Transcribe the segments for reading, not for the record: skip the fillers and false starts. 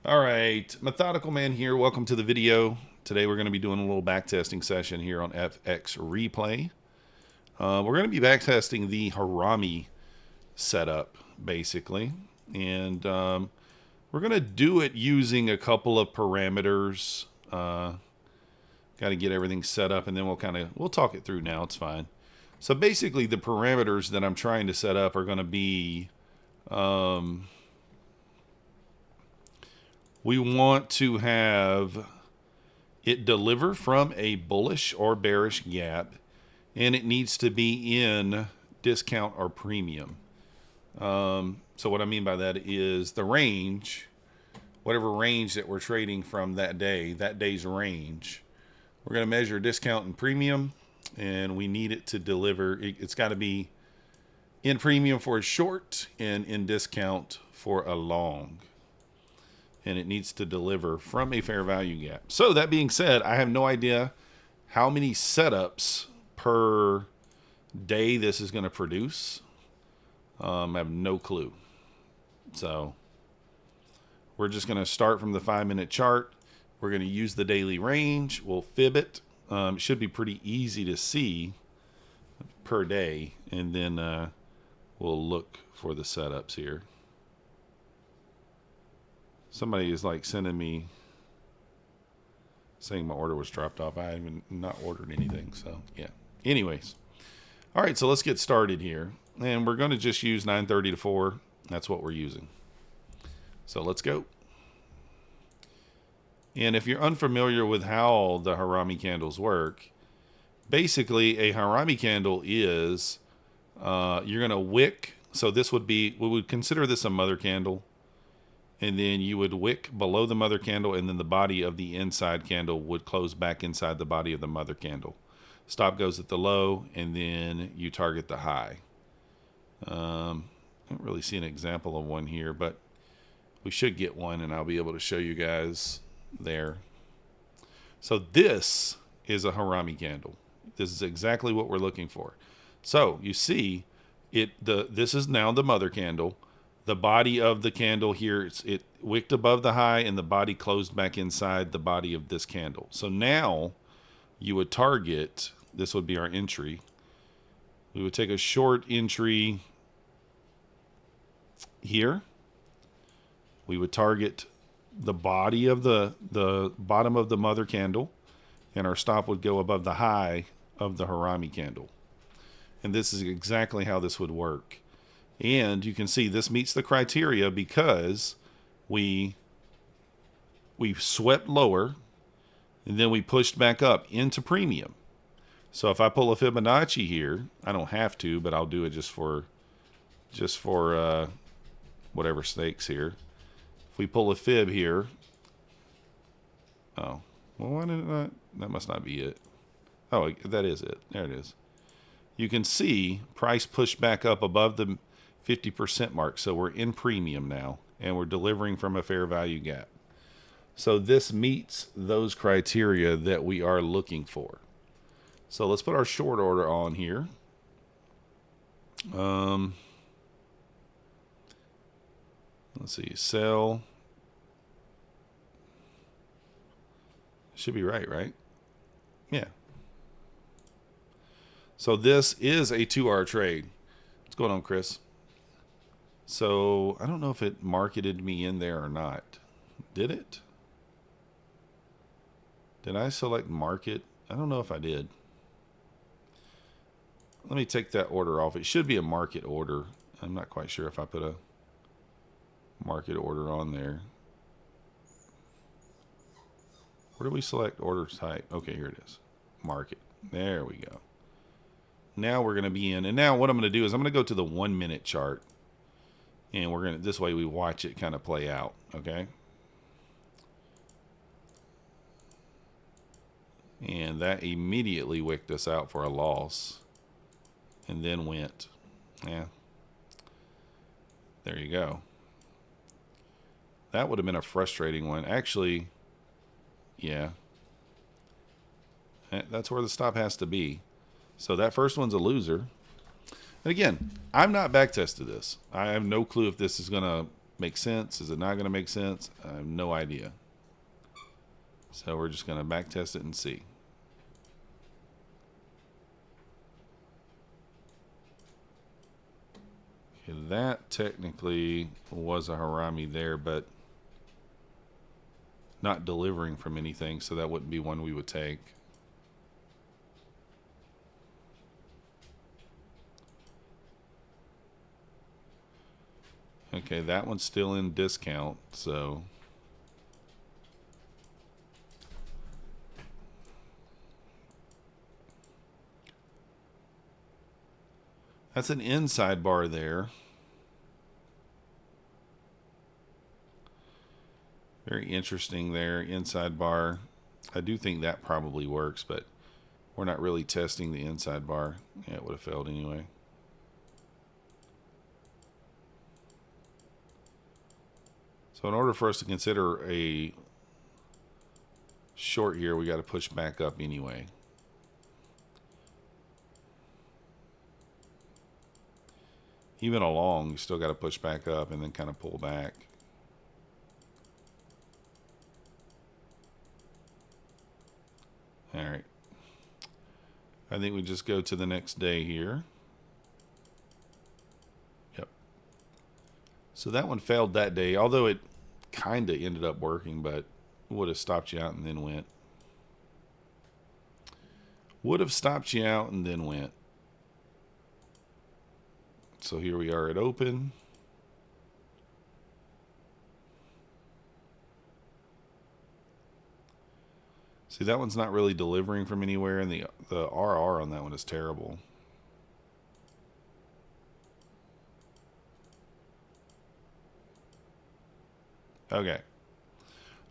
All right, Methodical Man here. Welcome to the video. Today we're going to be doing a little backtesting session here on FX Replay. We're going to be backtesting the Harami setup, basically. And we're going to do it using a couple of parameters. Got to get everything set up, and then we'll talk it through now. It's fine. So basically the parameters that I'm trying to set up are going to be... we want to have it deliver from a bullish or bearish gap, and it needs to be in discount or premium. So what I mean by that is the range, whatever range that we're trading from that day, that day's range, we're going to measure discount and premium, and we need it to deliver. It's got to be in premium for a short and in discount for a long. And it needs to deliver from a fair value gap. So that being said, I have no idea how many setups per day this is going to produce. I have no clue. So we're just going to start from the 5-minute chart. We're going to use the daily range. We'll fib it. It should be pretty easy to see per day. And then we'll look for the setups here. Somebody is like sending me saying my order was dropped off. I haven't not ordered anything. So yeah. Anyways. All right. So let's get started here. And we're going to just use 9:30 to 4. That's what we're using. So let's go. And if you're unfamiliar with how the Harami candles work, basically a Harami candle is you're going to wick. So this would be, we would consider this a mother candle. And then you would wick below the mother candle, and then the body of the inside candle would close back inside the body of the mother candle. Stop goes at the low, and then you target the high. I don't really see an example of one here, but we should get one, and I'll be able to show you guys there. So this is a Harami candle. This is exactly what we're looking for. So you see, this is now the mother candle. The body of the candle here, it wicked above the high, and the body closed back inside the body of this candle. So now you would target, this would be our entry. We would take a short entry here. We would target the body of the bottom of the mother candle, and our stop would go above the high of the Harami candle. And this is exactly how this would work. And you can see this meets the criteria because we swept lower, and then we pushed back up into premium. So if I pull a Fibonacci here, I don't have to, but I'll do it just for whatever stakes here. If we pull a fib here, oh, well, why did it not? That must not be it. Oh, that is it. There it is. You can see price pushed back up above the 50% mark. So we're in premium now, and we're delivering from a fair value gap. So this meets those criteria that we are looking for. So let's put our short order on here. Let's see, sell. Should be right? Yeah. So this is a 2-hour trade. What's going on, Chris? So I don't know if it marketed me in there or not. Did it? Did I select market? I don't know if I did. Let me take that order off. It should be a market order. I'm not quite sure if I put a market order on there. Where do we select order type? Okay, here it is. Market. There we go. Now we're going to be in. And now what I'm going to do is I'm going to go to the 1-minute chart. And we're going to, this way we watch it kind of play out, okay? And that immediately wicked us out for a loss. And then went. Yeah. There you go. That would have been a frustrating one. Actually, yeah. That's where the stop has to be. So that first one's a loser. And again, I'm not backtested this. I have no clue if this is going to make sense? Is it not going to make sense? I have no idea. So we're just going to back test it and see. Okay, that technically was a harami there, but not delivering from anything, so that wouldn't be one we would take. Okay, that one's still in discount, so that's an inside bar there. Very interesting there, inside bar. I do think that probably works, but we're not really testing the inside bar. Yeah, it would have failed anyway. So in order for us to consider a short here, we got to push back up anyway. Even a long, you still got to push back up and then kind of pull back. All right. I think we just go to the next day here. Yep. So that one failed that day, although it kind of ended up working, but would have stopped you out and then went. Would have stopped you out and then went. So here we are at open. See, that one's not really delivering from anywhere, and the RR on that one is terrible. Okay.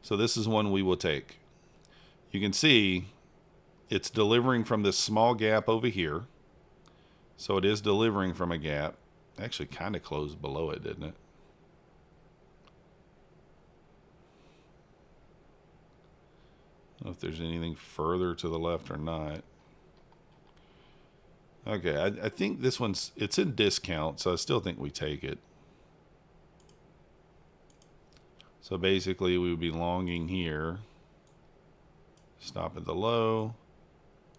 So this is one we will take. You can see it's delivering from this small gap over here. So it is delivering from a gap. Actually kind of closed below it, didn't it? I don't know if there's anything further to the left or not. Okay, I think this one's, it's in discount, so I still think we take it. So basically we would be longing here. Stop at the low.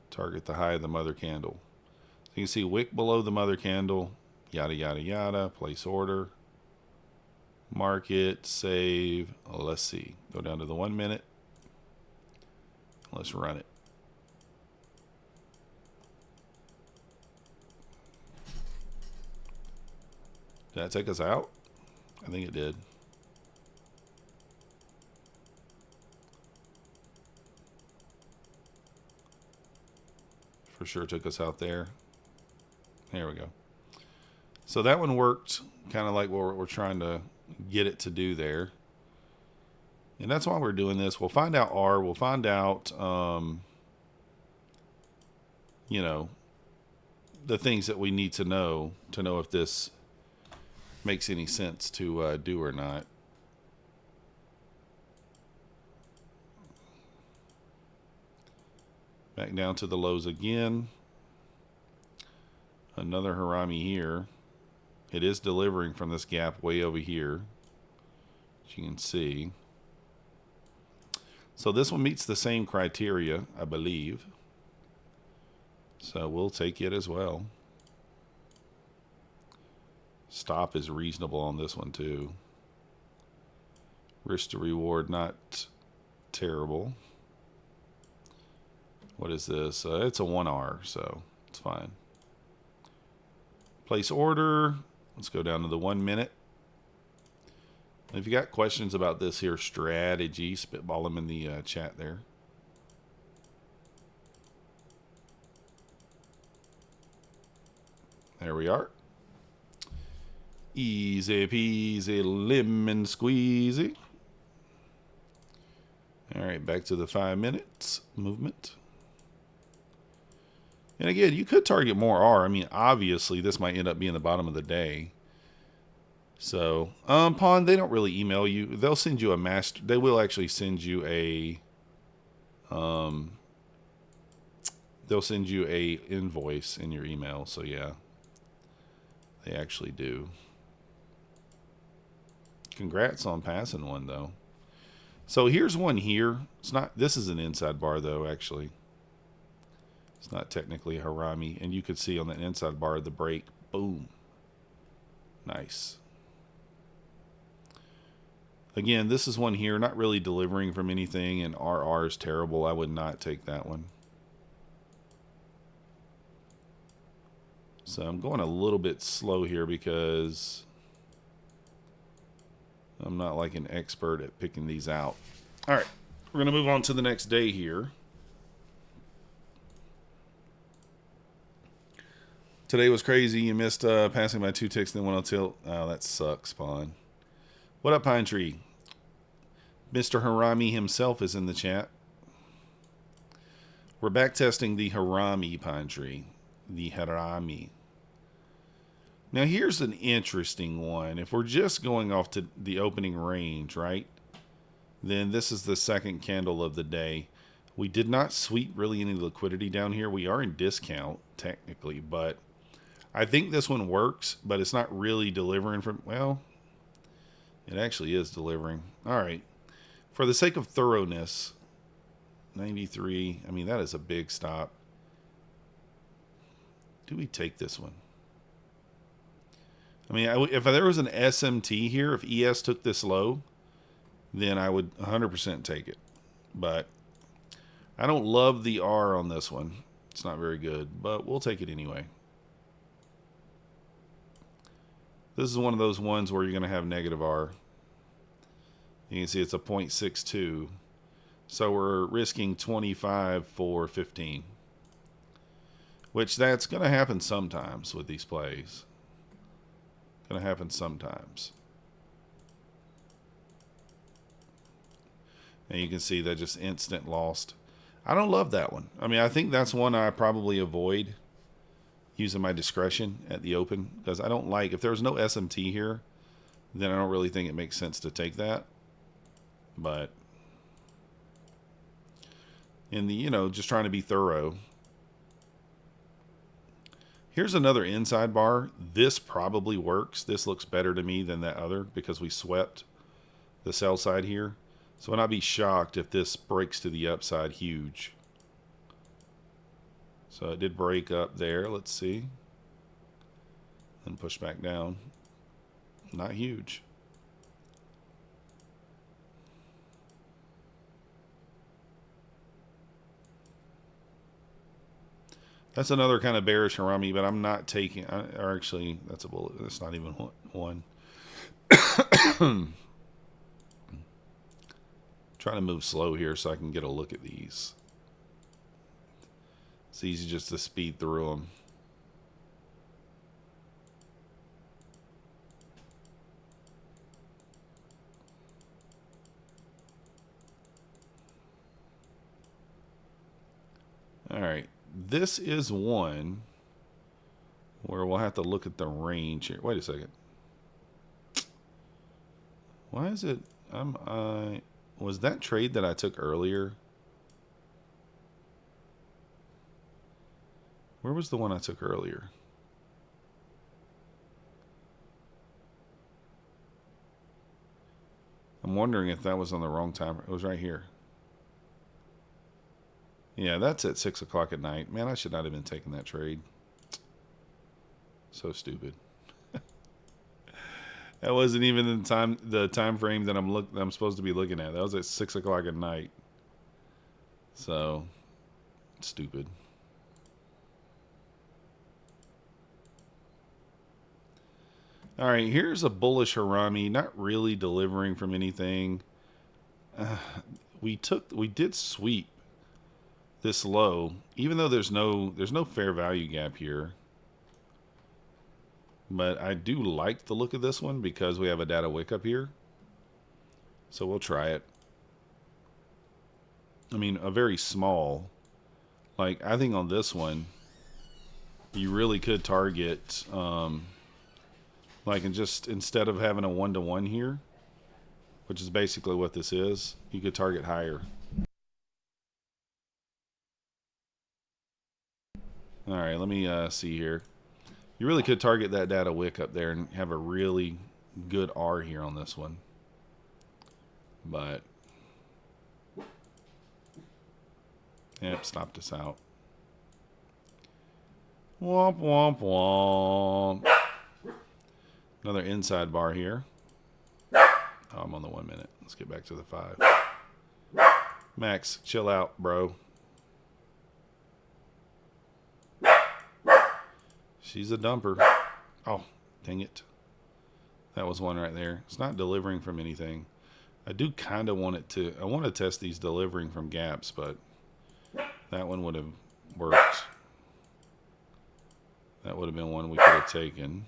Target the high of the mother candle. So you can see wick below the mother candle. Yada, yada, yada. Place order. Market. Save. Let's see. Go down to the 1 minute. Let's run it. Did that take us out? I think it did. For sure took us out there. There we go. So that one worked kind of like what we're trying to get it to do there. And that's why we're doing this. We'll find out R. We'll find out, you know, the things that we need to know if this makes any sense to do or not. Back down to the lows again. Another harami here. It is delivering from this gap way over here, as you can see. So this one meets the same criteria, I believe. So we'll take it as well. Stop is reasonable on this one too. Risk to reward not terrible. What is this? It's a 1R, so it's fine. Place order. Let's go down to the 1 minute. If you got questions about this here strategy, spitball them in the chat there. There we are. Easy peasy lemon squeezy. All right, back to the 5 minutes movement. And again, you could target more R. I mean, obviously, this might end up being the bottom of the day. So, Pawn, they don't really email you. They'll send you a master. They will actually send you a, they'll send you a invoice in your email. So yeah, they actually do. Congrats on passing one, though. So here's one here. It's not. This is an inside bar, though, actually. It's not technically a harami. And you could see on that inside bar the break. Boom. Nice. Again, this is one here. Not really delivering from anything. And RR is terrible. I would not take that one. So I'm going a little bit slow here because I'm not like an expert at picking these out. All right. We're going to move on to the next day here. Today was crazy. You missed passing by 2 ticks, then 1 tilt. Oh, that sucks, Spawn. What up, Pinetree? Mr. Harami himself is in the chat. We're back testing the Harami, Pinetree. The Harami. Now, here's an interesting one. If we're just going off to the opening range, right? Then this is the second candle of the day. We did not sweep really any liquidity down here. We are in discount, technically, but I think this one works, but it's not really delivering from, well, it actually is delivering. All right. For the sake of thoroughness, 93, I mean, that is a big stop. Do we take this one? I mean, if there was an SMT here, if ES took this low, then I would 100% take it. But I don't love the R on this one. It's not very good, but we'll take it anyway. This is one of those ones where you're going to have negative R. You can see it's a 0.62. So we're risking 25 for 15. Which that's going to happen sometimes with these plays. Going to happen sometimes. And you can see that just instant lost. I don't love that one. I mean, I think that's one I probably avoid using my discretion at the open, because I don't like, if there's no SMT here, then I don't really think it makes sense to take that. But in the, you know, just trying to be thorough. Here's another inside bar. This probably works. This looks better to me than that other because we swept the sell side here. So I'd not be shocked if this breaks to the upside huge. So it did break up there. Let's see. And push back down. Not huge. That's another kind of bearish harami, but I'm not taking, or actually, that's a bullet. That's not even one. Trying to move slow here so I can get a look at these. It's easy just to speed through them. All right. This is one where we'll have to look at the range here. Wait a second. Why is it? Was that trade that I took earlier? Where was the one I took earlier? I'm wondering if that was on the wrong time. It was right here. Yeah, that's at 6 o'clock at night. Man, I should not have been taking that trade. So stupid. That wasn't even the time frame that I'm supposed to be looking at. That was at 6 o'clock at night. So stupid. All right, here's a bullish harami, not really delivering from anything. We did sweep this low, even though there's no fair value gap here. But I do like the look of this one because we have a data wick up here. So we'll try it. I mean, a very small, like I think on this one, you really could target, like, and just instead of having a 1-to-1 here, which is basically what this is, you could target higher. All right, let me see here. You really could target that data wick up there and have a really good R here on this one. but yep, stopped us out. Womp womp womp. Another inside bar here. Oh, I'm on the 1 minute. Let's get back to the 5. Max, chill out, bro. She's a dumper. Oh, dang it. That was one right there. It's not delivering from anything. I do kind of want it to. I want to test these delivering from gaps, but that one would have worked. That would have been one we could have taken.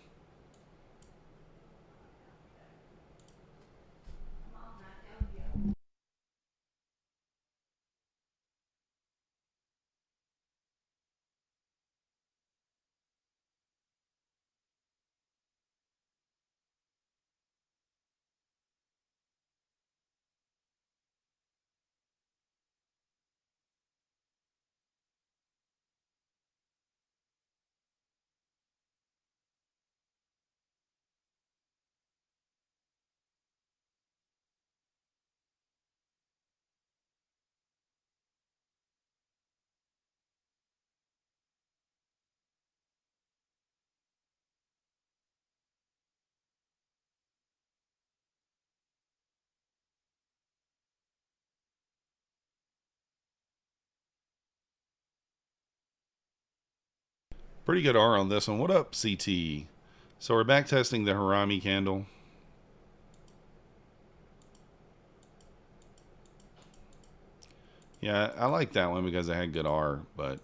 Pretty good R on this one. What up, CT? So we're back testing the Harami candle. Yeah, I like that one because it had good R, but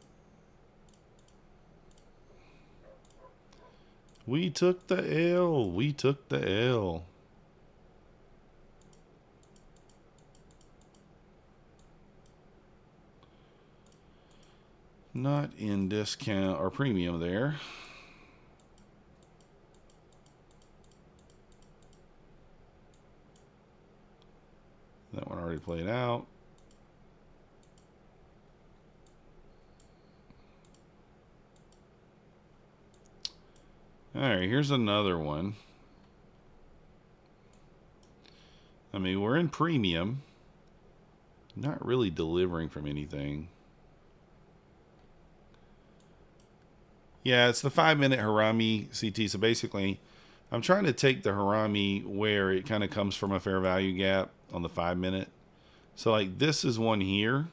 we took the L. We took the L. Not in discount or premium there. That one already played out. All right, here's another one. I mean, we're in premium. Not really delivering from anything. Yeah, it's the 5-minute Harami CT. So basically, I'm trying to take the Harami where it kind of comes from a fair value gap on the 5-minute. So like this is one here.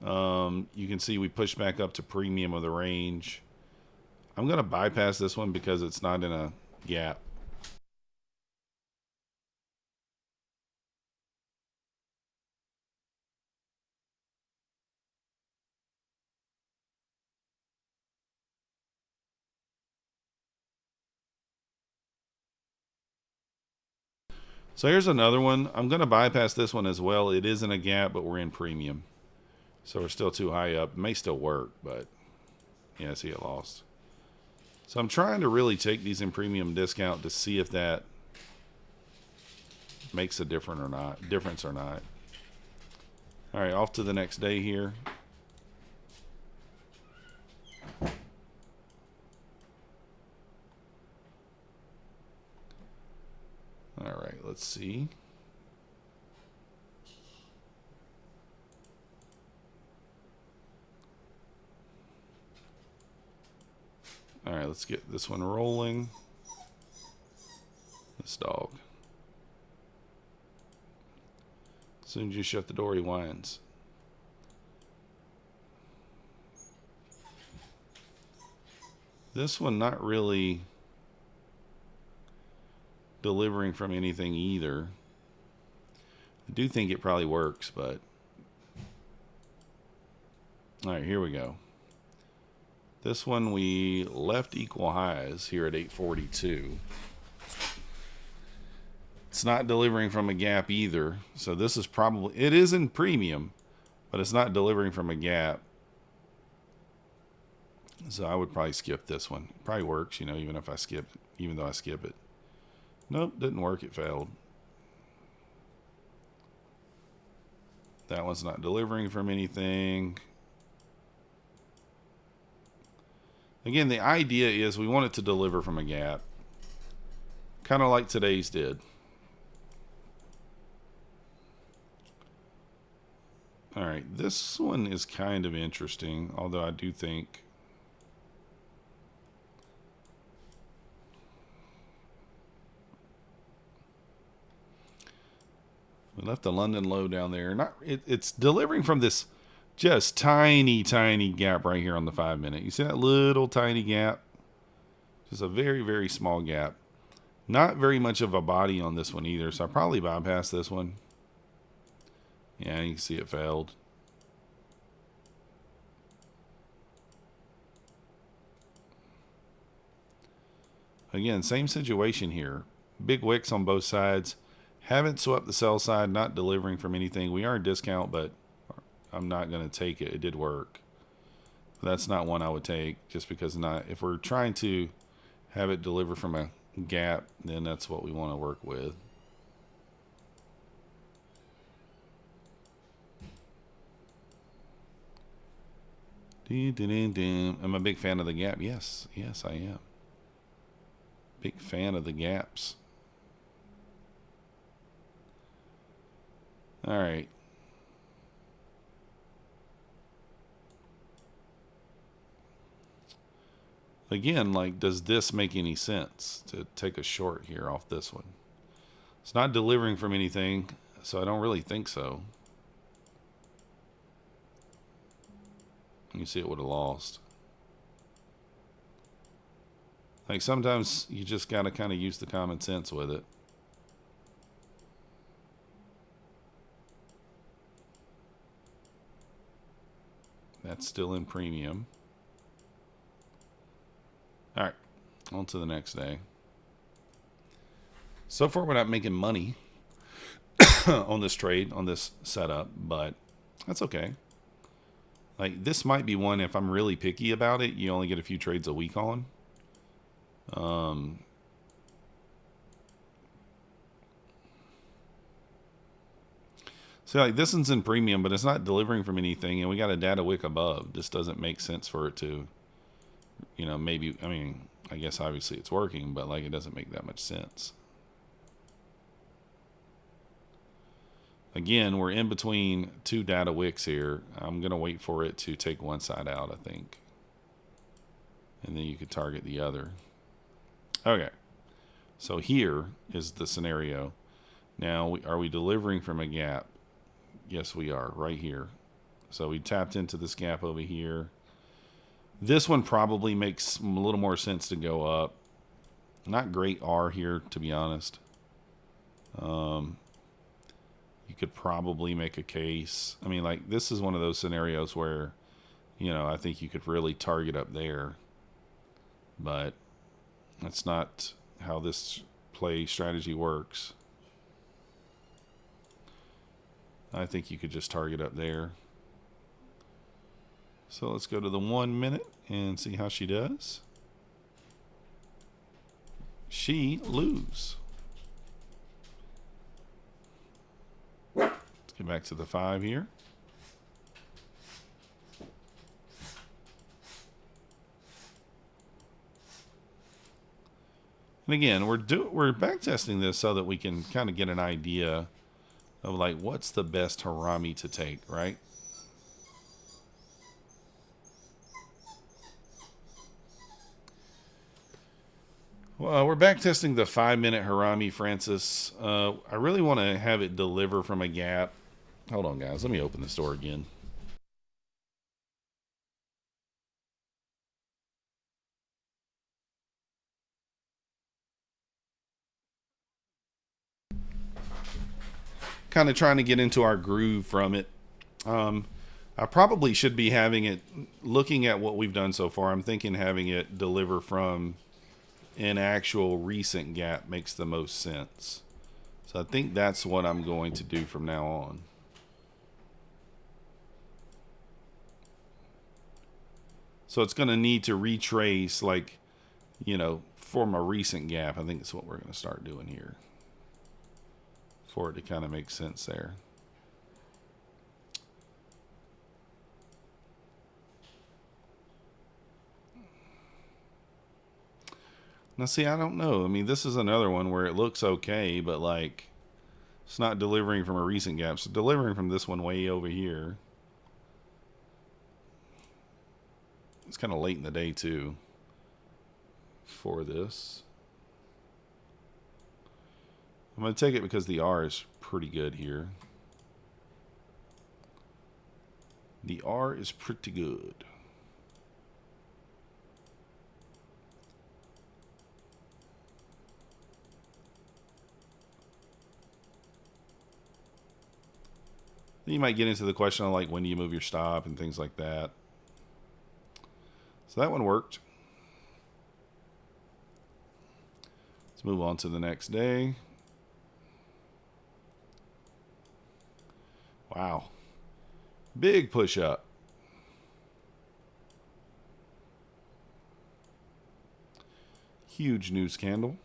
You can see we push back up to premium of the range. I'm going to bypass this one because it's not in a gap. So here's another one. I'm going to bypass this one as well. It is in a gap, but we're in premium. So we're still too high up. It may still work, but yeah, see, it lost. So I'm trying to really take these in premium discount to see if that makes a difference or not. All right, off to the next day here. All right, let's see. All right, let's get this one rolling. This dog. As soon as you shut the door, he whines. This one not really delivering from anything either. I do think it probably works, but all right, here we go. This one we left equal highs here at 842. It's not delivering from a gap either. So this is probably, it is in premium, but it's not delivering from a gap. So I would probably skip this one. It probably works, you know, even though I skip it. Nope, didn't work, it failed. That one's not delivering from anything. Again, the idea is we want it to deliver from a gap. Kind of like today's did. All right, this one is kind of interesting, although I do think we left the London low down there. It's delivering from this just tiny, tiny gap right here on the 5 minute. You see that little tiny gap? Just a very, very small gap. Not very much of a body on this one either, so I probably bypassed this one. Yeah, you can see it failed. Again, same situation here. Big wicks on both sides. Haven't swept the sell side, not delivering from anything. We are in discount, but I'm not going to take it. It did work. That's not one I would take just because not. If we're trying to have it deliver from a gap, then that's what we want to work with. I'm a big fan of the gap. Yes, yes, I am. Big fan of the gaps. All right. Again, like, does this make any sense to take a short here off this one? It's not delivering from anything, so I don't really think so. You see it would have lost. Like, sometimes you just got to kind of use the common sense with it. That's still in premium. All right, on to the next day. So far, we're not making money on this trade, on this setup, but that's okay. Like, this might be one, if I'm really picky about it, you only get a few trades a week on. So, like, this one's in premium, but it's not delivering from anything, and we got a data wick above. This doesn't make sense for it to, you know, maybe, I mean, I guess obviously it's working, but, like, it doesn't make that much sense. Again, we're in between two data wicks here. I'm going to wait for it to take one side out, I think. And then you could target the other. Okay. So here is the scenario. Now, are we delivering from a gap? Yes, we are, right here. So we tapped into this gap over here. This one probably makes a little more sense to go up. Not great R here, to be honest. You could probably make a case. I mean, like, this is one of those scenarios where, you know, I think you could really target up there. But that's not how this play strategy works. I think you could just target up there. So let's go to the 1 minute and see how she does. She lose. Let's get back to the 5 here. And again, we're back testing this so that we can kind of get an idea of, like, what's the best harami to take, right? Well, we're back testing the 5 minute harami, Francis. I really want to have it deliver from a gap. Hold on, guys. Let me open the store again. Kind of trying to get into our groove from it. I probably should be having it, looking at what we've done so far, I'm thinking having it deliver from an actual recent gap makes the most sense. So I think that's what I'm going to do from now on. So it's going to need to retrace, like, you know, from a recent gap. I think that's what we're going to start doing here for it to kind of make sense there. Now, see, I don't know. I mean, this is another one where it looks okay, but, like, It's not delivering from a recent gap. It's delivering from this one way over here. It's kind of late in the day, too, for this. I'm going to take it because the R is pretty good here. The R is pretty good. Then you might get into the question of like when do you move your stop and things like that. So that one worked. Let's move on to the next day. Wow. Big push up. Huge news candle.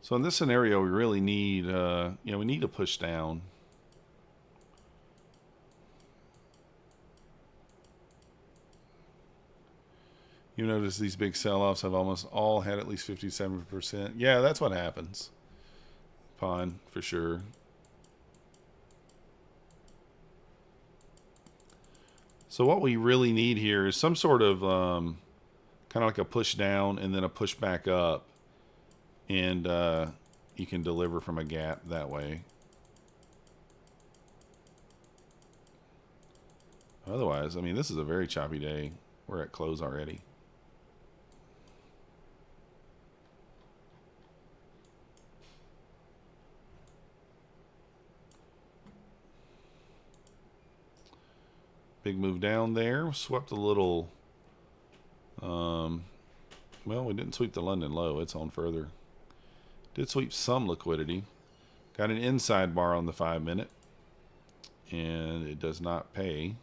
So in this scenario, we really need, we need to push down. You notice these big sell-offs have almost all had at least 57%. Yeah, that's what happens. Pine, for sure. So what we really need here is some sort of kind of like a push down and then a push back up. And you can deliver from a gap that way. Otherwise, I mean, this is a very choppy day. We're at close already. Big move down there. Swept a little. Well, we didn't sweep the London low. It's on further. Did sweep some liquidity. Got an inside bar on the 5-minute. And it does not pay.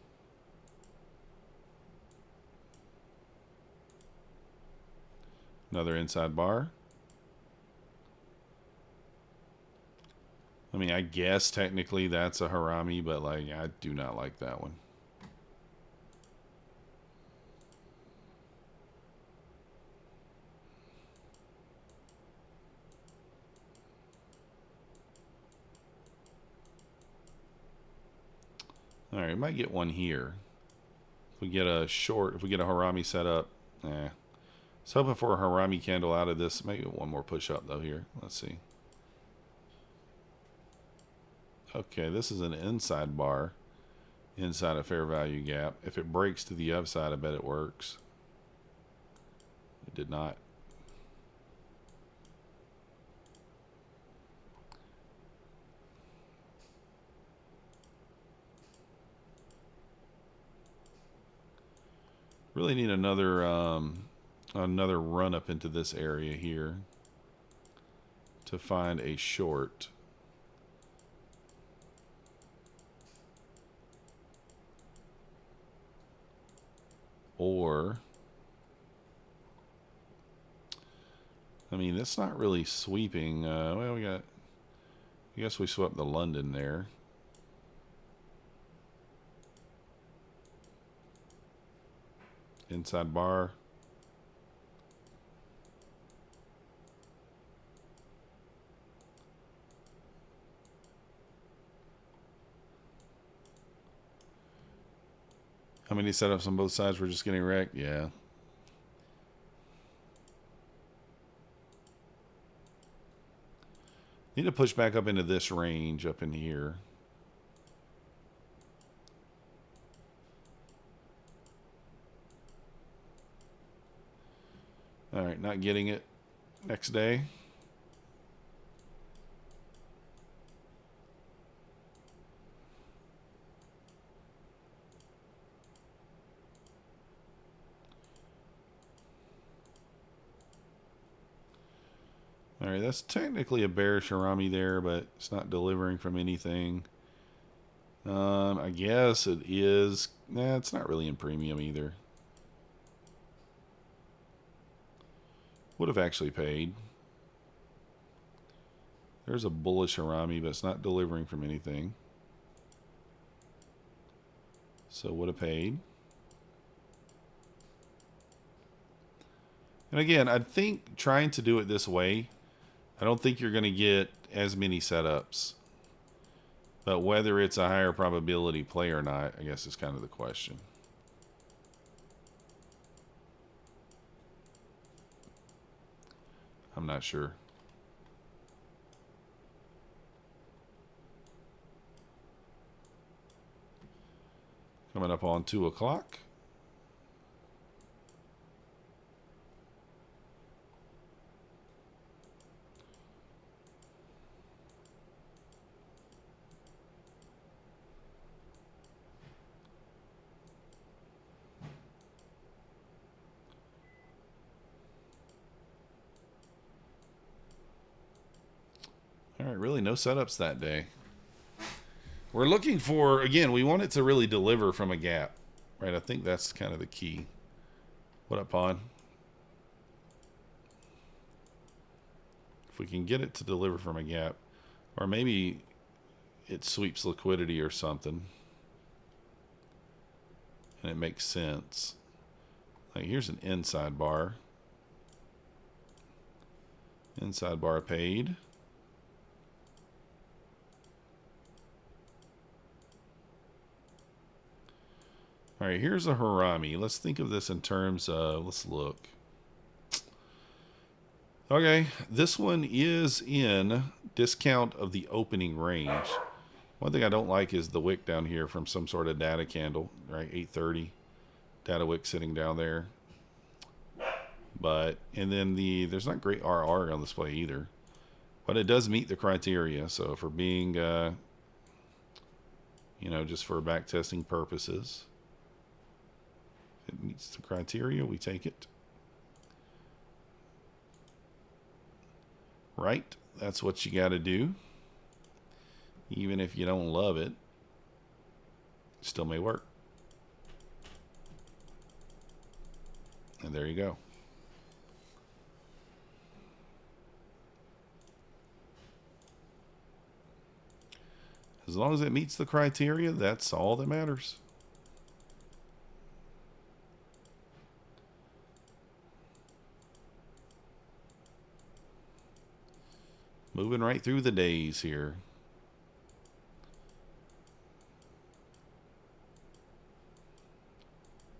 Another inside bar. I mean, I guess technically that's a harami, but like I do not like that one. All right, we might get one here. If we get a short, if we get a harami set up, It's hoping for a harami candle out of this. Maybe one more push up though here. Let's see. Okay, this is an inside bar inside a fair value gap. If it breaks to the upside, I bet it works. It did not. Really need another another run up into this area here to find a short. Or, I mean, it's not really sweeping. Well, I guess we swept the London there. Inside bar. How many setups on both sides were just getting wrecked? Yeah. Need to push back up into this range up in here. All right, not getting it. Next day. All right, that's technically a bearish harami there, but it's not delivering from anything. I guess it is. Nah, it's not really in premium either. Would have actually paid. There's a bullish harami, but it's not delivering from anything. So would have paid. And again, I think trying to do it this way, I don't think you're going to get as many setups. But whether it's a higher probability play or not, I guess is kind of the question. I'm not sure. Coming up on 2 o'clock. All right, really no setups that day. We're looking for, again, we want it to really deliver from a gap, right? I think that's kind of the key. What up, Pawn? If we can get it to deliver from a gap, or maybe it sweeps liquidity or something, and it makes sense. Like here's an inside bar. Inside bar paid. All right, here's a harami. Let's think of this in terms of, let's look. Okay, this one is in discount of the opening range. One thing I don't like is the wick down here from some sort of data candle, right? 830 data wick sitting down there. But, and then there's not great RR on display either. But it does meet the criteria. So for being, you know, just for back testing purposes, if it meets the criteria, we take it. Right? That's what you got to do. Even if you don't love it, still may work. And there you go. As long as it meets the criteria, that's all that matters. Moving right through the days here.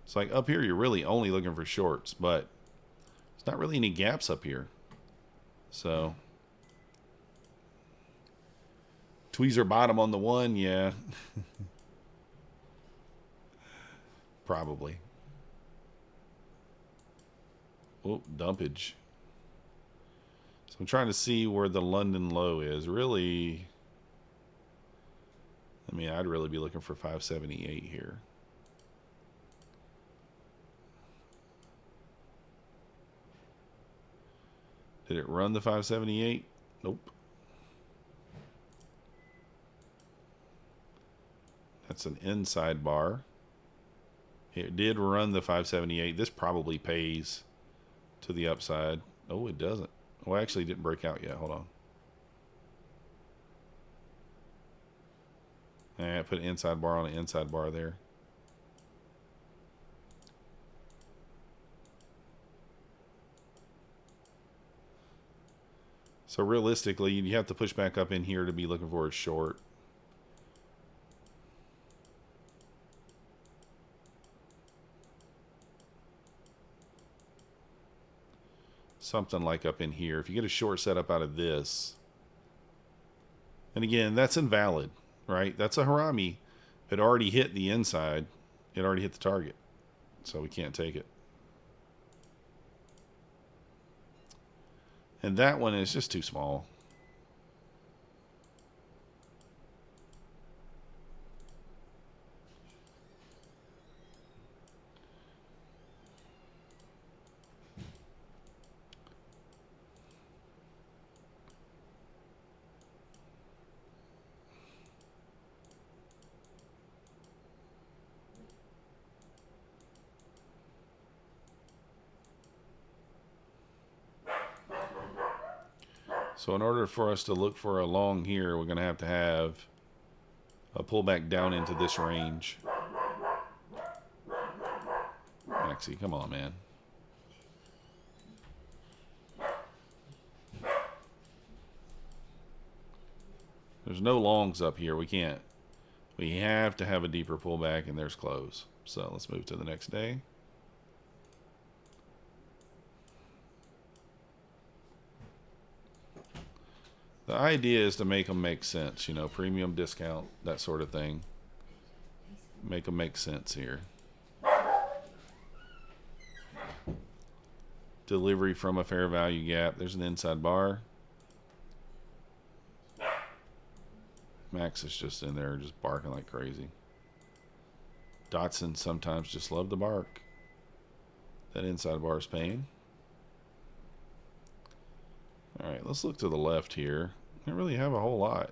It's like up here, you're really only looking for shorts, but there's not really any gaps up here. So, tweezer bottom on the one, yeah. Probably. Oh, dumpage. So I'm trying to see where the London low is. Really, I mean, I'd really be looking for 578 here. Did it run the 578? Nope. That's an inside bar. It did run the 578. This probably pays to the upside. Oh, it doesn't. Well, actually, it didn't break out yet. Hold on. I put an inside bar on an inside bar there. So realistically, you have to push back up in here to be looking for a short. Something like up in here. If you get a short setup out of this, and again, that's invalid, right? That's a harami. It already hit the inside. It already hit the target. So we can't take it. And that one is just too small. So in order for us to look for a long here, we're going to have a pullback down into this range. Maxie, come on, man. There's no longs up here. We can't. We have to have a deeper pullback, and there's close. So let's move to the next day. The idea is to make them make sense, you know, premium discount, that sort of thing. Make them make sense here. Delivery from a fair value gap. There's an inside bar. Max is just in there just barking like crazy. Dotson sometimes just love to bark. That inside bar is paying. All right, let's look to the left here. I don't really have a whole lot.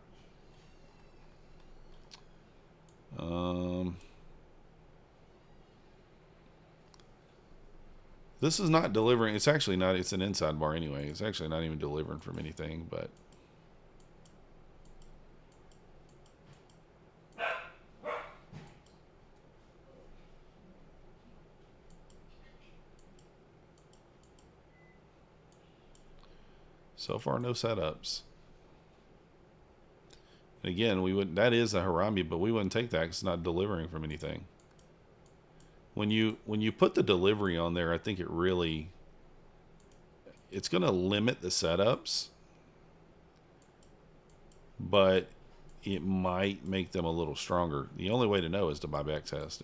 This is not delivering. It's actually not. It's an inside bar anyway. It's actually not even delivering from anything, but so far no setups. And again, we would. That is a Harambe, but we wouldn't take that because it's not delivering from anything. When you put the delivery on there, I think it's going to limit the setups, but it might make them a little stronger. The only way to know is to back test,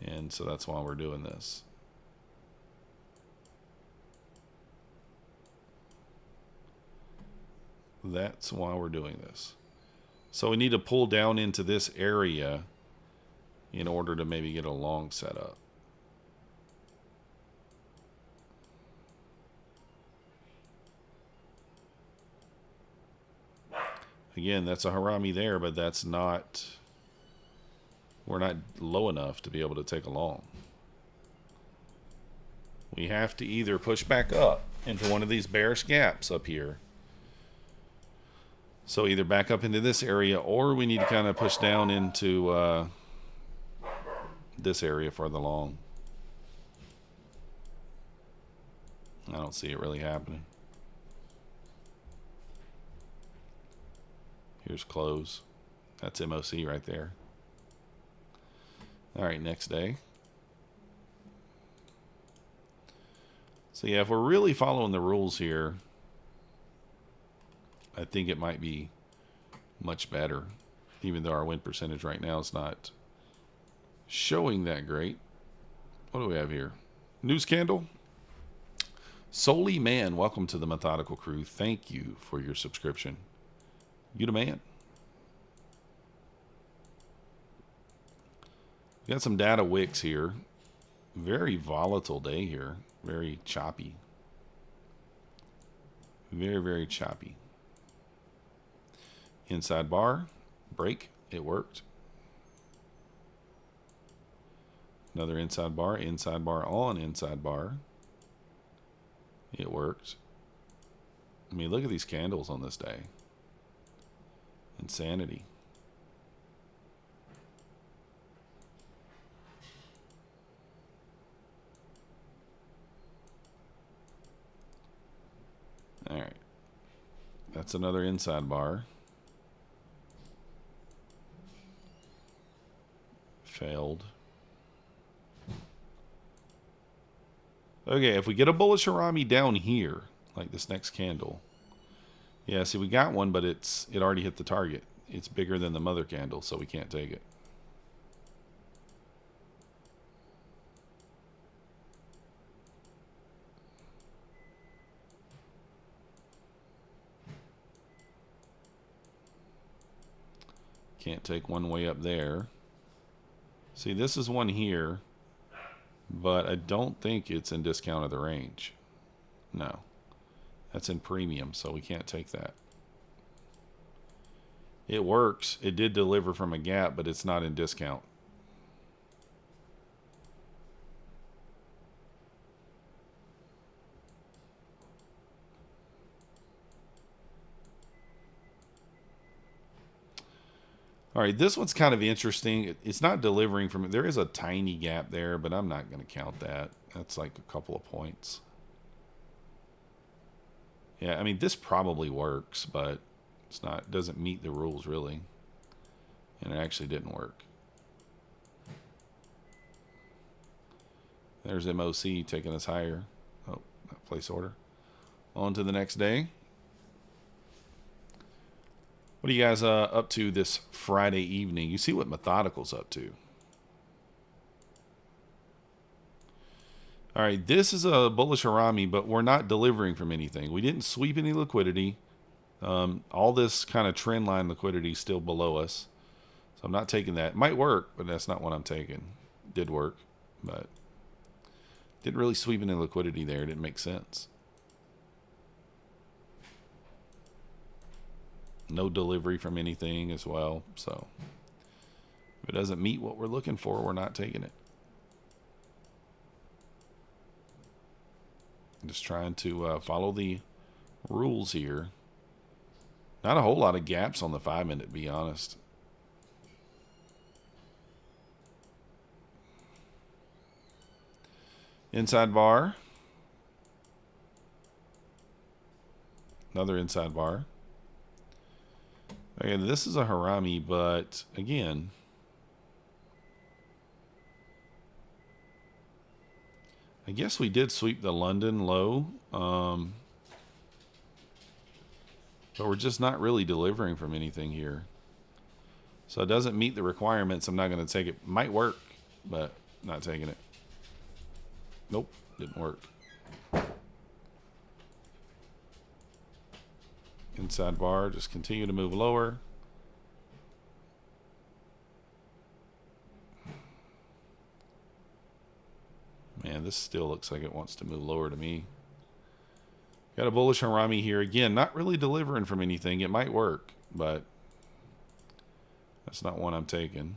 and so that's why we're doing this. That's why we're doing this. So we need to pull down into this area in order to maybe get a long setup. Again, that's a Harambe there, but that's not, we're not low enough to be able to take a long. We have to either push back up into one of these bearish gaps up here. So either back up into this area, or we need to kind of push down into this area for the long. I don't see it really happening. Here's close. That's MOC right there. All right, next day. So yeah, if we're really following the rules here, I think it might be much better, even though our win percentage right now is not showing that great. What do we have here? News candle. Solely Man, welcome to the Methodical Crew. Thank you for your subscription. You the man. We got some data wicks here. Very volatile day here. Very choppy. Very, very choppy. Inside bar. Break. It worked. Another inside bar on, inside bar. It worked. I mean, look at these candles on this day. Insanity. All right. That's another inside bar. Failed. Okay, if we get a bullish Harambe down here, like this next candle. Yeah, see, we got one, but it already hit the target. It's bigger than the mother candle, so we can't take it. Can't take one way up there. See, this is one here, but I don't think it's in discount of the range. No. That's in premium, so we can't take that. It works. It did deliver from a gap, but it's not in discount. All right, this one's kind of interesting. It's not delivering from it. There is a tiny gap there, but I'm not going to count that. That's like a couple of points. Yeah, I mean, this probably works, but it's not. It doesn't meet the rules, really. And it actually didn't work. There's MOC taking us higher. Oh, place order. On to the next day. What are you guys up to this Friday evening? You see what Methodical's up to. All right, this is a bullish harami, but we're not delivering from anything. We didn't sweep any liquidity. All this kind of trend line liquidity is still below us. So I'm not taking that. It might work, but that's not what I'm taking. Did work, but didn't really sweep any liquidity there. It didn't make sense. No delivery from anything as well. So if it doesn't meet what we're looking for, we're not taking it. I'm just trying to follow the rules here. Not a whole lot of gaps on the 5-minute, to be honest. Inside bar. Another inside bar. Okay, this is a harami, but again, I guess we did sweep the London low, but we're just not really delivering from anything here. So it doesn't meet the requirements. I'm not going to take it. Might work, but not taking it. Nope, didn't work. Inside bar, just continue to move lower. Man, this still looks like it wants to move lower to me. Got a bullish harami here. Again, not really delivering from anything. It might work, but that's not one I'm taking.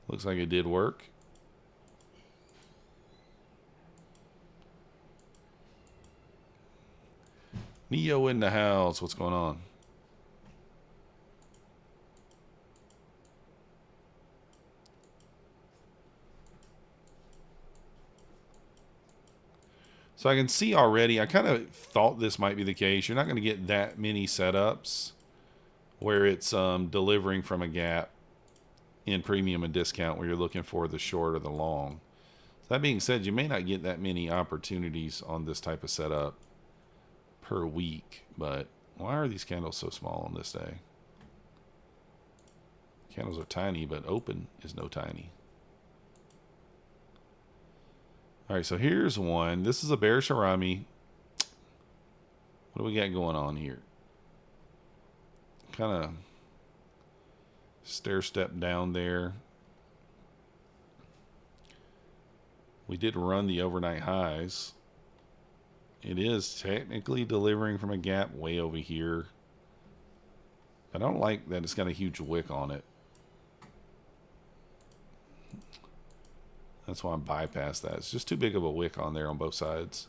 Looks like it did work. Neo in the house. What's going on? So I can see already, I kind of thought this might be the case. You're not going to get that many setups where it's delivering from a gap in premium and discount where you're looking for the short or the long. That being said, you may not get that many opportunities on this type of setup per week, but why are these candles so small on this day? Candles are tiny, but open is no tiny. All right, so here's one. This is a bearish harami. What do we got going on here? Kind of stair step down there. We did run the overnight highs. It is technically delivering from a gap way over here. I don't like that it's got a huge wick on it. That's why I'm bypassed that. It's just too big of a wick on there on both sides.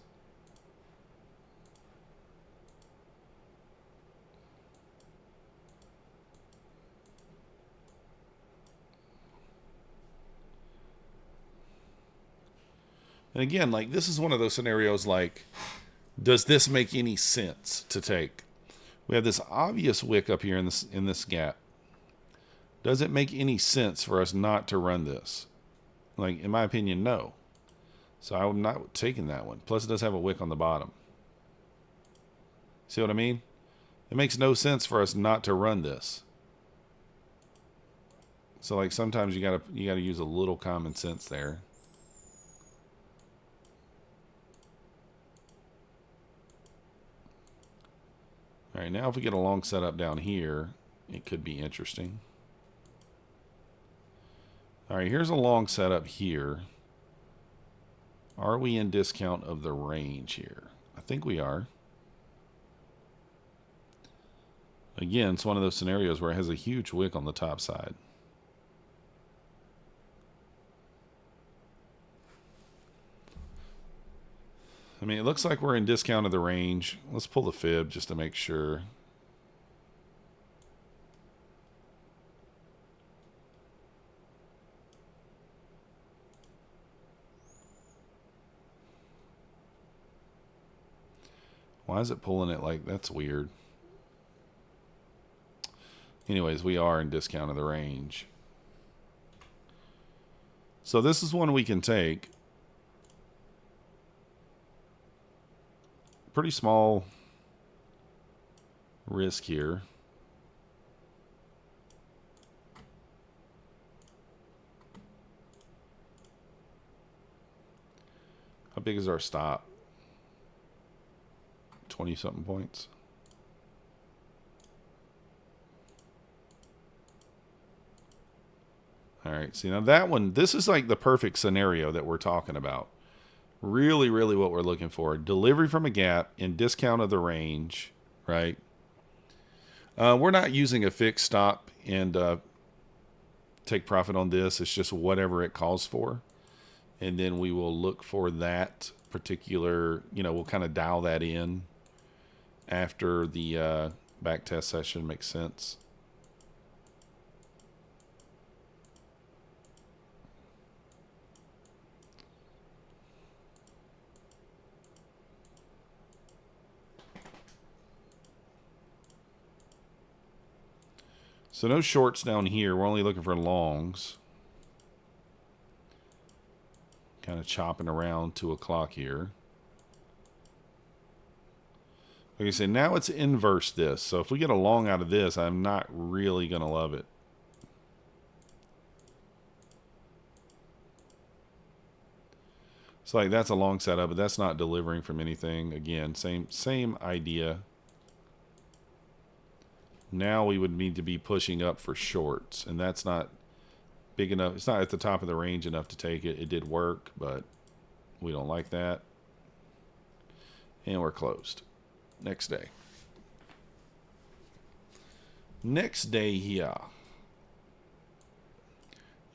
And again, like this is one of those scenarios like, does this make any sense to take? We have this obvious wick up here in this gap. Does it make any sense for us not to run this? Like, in my opinion, no. So I'm not taking that one. Plus, it does have a wick on the bottom. See what I mean? It makes no sense for us not to run this. So, like, sometimes you gotta use a little common sense there. All right, now if we get a long setup down here, it could be interesting. All right, here's a long setup here. Are we in discount of the range here? I think we are. Again, it's one of those scenarios where it has a huge wick on the top side. I mean, it looks like we're in discount of the range. Let's pull the fib just to make sure. Why is it pulling it like that's weird? Anyways, we are in discount of the range. So this is one we can take. Pretty small risk here. How big is our stop? 20 something points. All right, see now that one, this is like the perfect scenario that we're talking about. Really, really what we're looking for. Delivery from a gap in discount of the range, right? We're not using a fixed stop and take profit on this. It's just whatever it calls for. And then we will look for that particular, we'll kind of dial that in after the back test session makes sense. So no shorts down here. We're only looking for longs. Kind of chopping around 2 o'clock here. Like I said, now it's inverse this. So if we get a long out of this, I'm not really going to love it. So like that's a long setup, but that's not delivering from anything. Again, same idea. Now we would need to be pushing up for shorts, and that's not big enough. It's not at the top of the range enough to take it. It did work, but we don't like that. And we're closed. Next day. Next day here.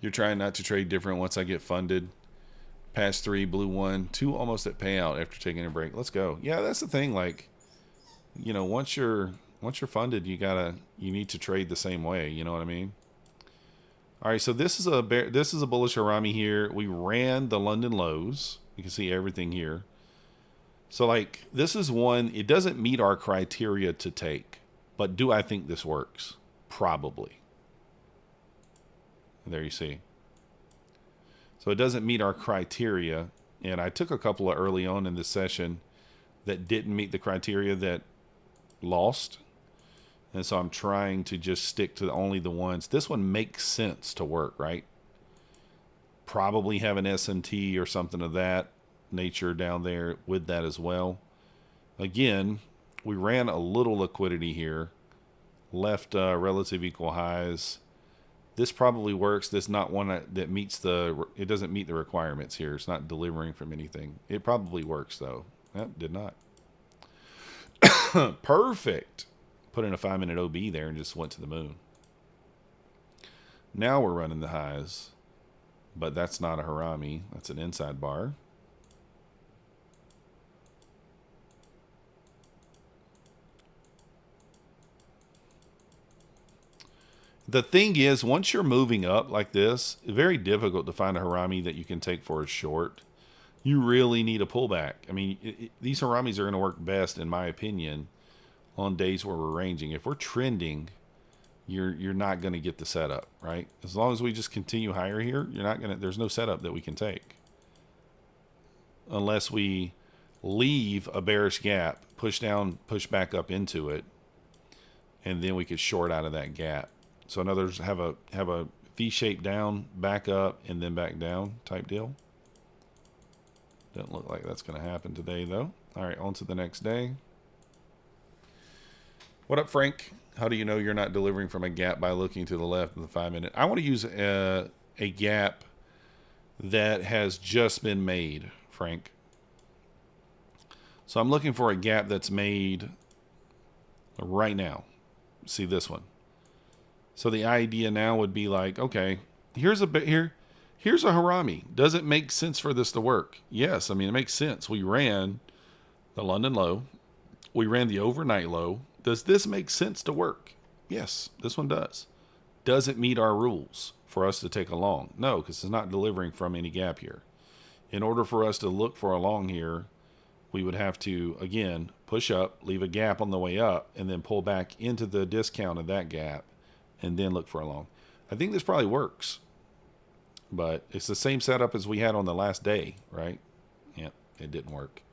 You're trying not to trade different once I get funded. Pass 3, blue 1, 2 almost at payout after taking a break. Let's go. Yeah, that's the thing. Like, once you're funded, you need to trade the same way. You know what I mean? All right, so this is a bullish harami here. We ran the London lows. You can see everything here. So like this is one, it doesn't meet our criteria to take, but do I think this works? Probably. There you see. So it doesn't meet our criteria, and I took a couple of early on in this session that didn't meet the criteria that lost. And so I'm trying to just stick to only the ones. This one makes sense to work, right? Probably have an S&T or something of that nature down there with that as well. Again, we ran a little liquidity here. Left relative equal highs. This probably works. This not one that meets it doesn't meet the requirements here. It's not delivering from anything. It probably works though. That did not. Perfect. Put in a 5-minute OB there and just went to the moon. Now we're running the highs, but that's not a harami. That's an inside bar. The thing is, once you're moving up like this, it's very difficult to find a harami that you can take for a short. You really need a pullback. I mean, these haramis are going to work best, in my opinion, on days where we're ranging. If we're trending, you're not going to get the setup, right? As long as we just continue higher here, there's no setup that we can take. Unless we leave a bearish gap, push down, push back up into it, and then we could short out of that gap. So in other words, have a V shape down, back up, and then back down type deal. Doesn't look like that's going to happen today, though. All right, on to the next day. What up, Frank? How do you know you're not delivering from a gap by looking to the left of the 5-minute? I want to use a gap that has just been made, Frank. So I'm looking for a gap that's made right now. See this one. So the idea now would be like, okay, here's a harami. Does it make sense for this to work? Yes, I mean, it makes sense. We ran the London low. We ran the overnight low. Does this make sense to work? Yes, this one does. Does it meet our rules for us to take a long? No, because it's not delivering from any gap here. In order for us to look for a long here, we would have to, again, push up, leave a gap on the way up, and then pull back into the discount of that gap, and then look for a long. I think this probably works, but it's the same setup as we had on the last day, right? Yeah, it didn't work.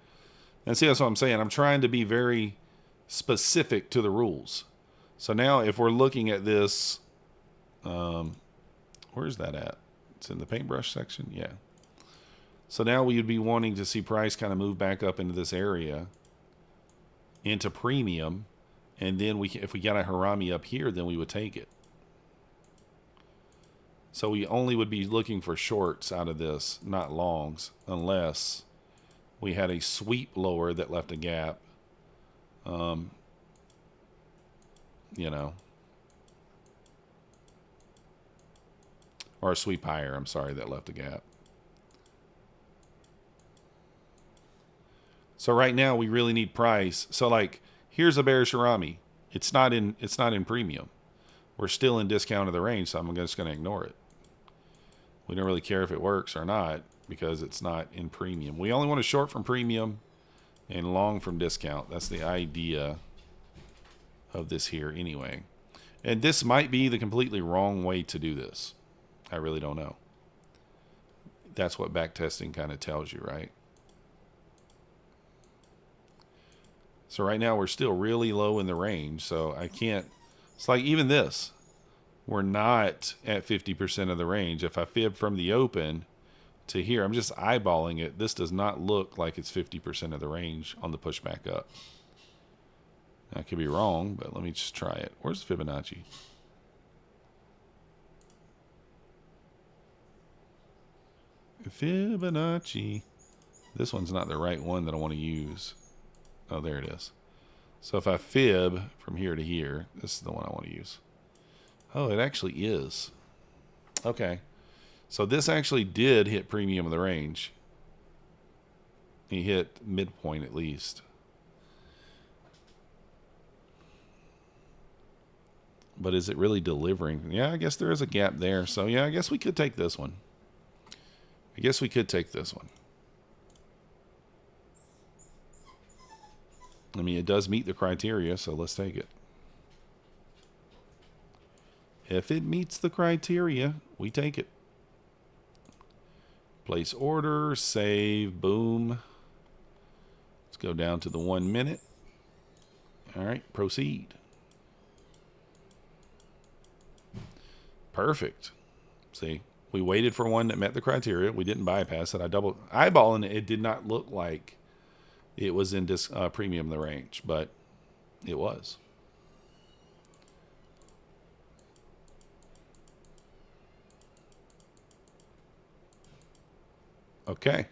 And see, that's what I'm saying. I'm trying to be very specific to the rules. So now if we're looking at this, where's that at? It's in the paintbrush section. Yeah. So now we would be wanting to see price kind of move back up into this area, into premium. And then if we got a Harami up here, then we would take it. So we only would be looking for shorts out of this, not longs, unless we had a sweep lower that left a gap. You know, or a sweep higher, I'm sorry, that left a gap. So right now we really need price. So like, here's a bearish Harami. It's not in premium. We're still in discount of the range, so I'm just going to ignore it. We don't really care if it works or not because it's not in premium. We only want to short from premium and long from discount. That's the idea of this here anyway. And this might be the completely wrong way to do this. I really don't know. That's what backtesting kind of tells you, right? So right now we're still really low in the range, so I can't. It's like even this. We're not at 50% of the range. If I fib from the open to here, I'm just eyeballing it. This does not look like it's 50% of the range on the pushback up. I could be wrong, but let me just try it. Where's Fibonacci? Fibonacci. This one's not the right one that I want to use. Oh, there it is. So if I fib from here to here, this is the one I want to use. Oh, it actually is. Okay. So this actually did hit premium of the range. He hit midpoint at least. But is it really delivering? Yeah, I guess there is a gap there. So yeah, I guess we could take this one. I guess we could take this one. I mean, it does meet the criteria, so let's take it. If it meets the criteria, we take it. Place order, save, boom. Let's go down to the 1 minute. All right, proceed. Perfect. See, we waited for one that met the criteria. We didn't bypass it. I double eyeballing it. It did not look like it was in premium the range, but it was. Okay.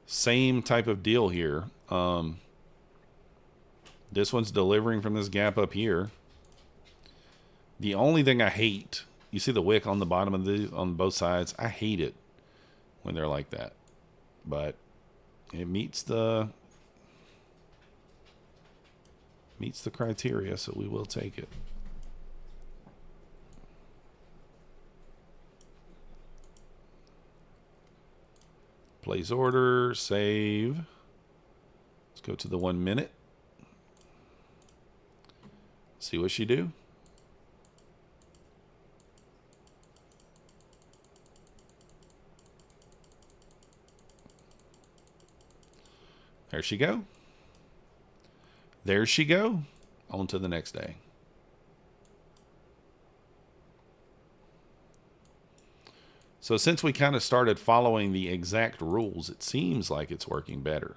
Same type of deal here. This one's delivering from this gap up here. The only thing I hate, you see the wick on the bottom of the on both sides. I hate it when they're like that, but it meets the criteria, so we will take it. Place order, save. Let's go to the 1 minute. See what she do. There she go. There she go. On to the next day. So since we kind of started following the exact rules, it seems like it's working better.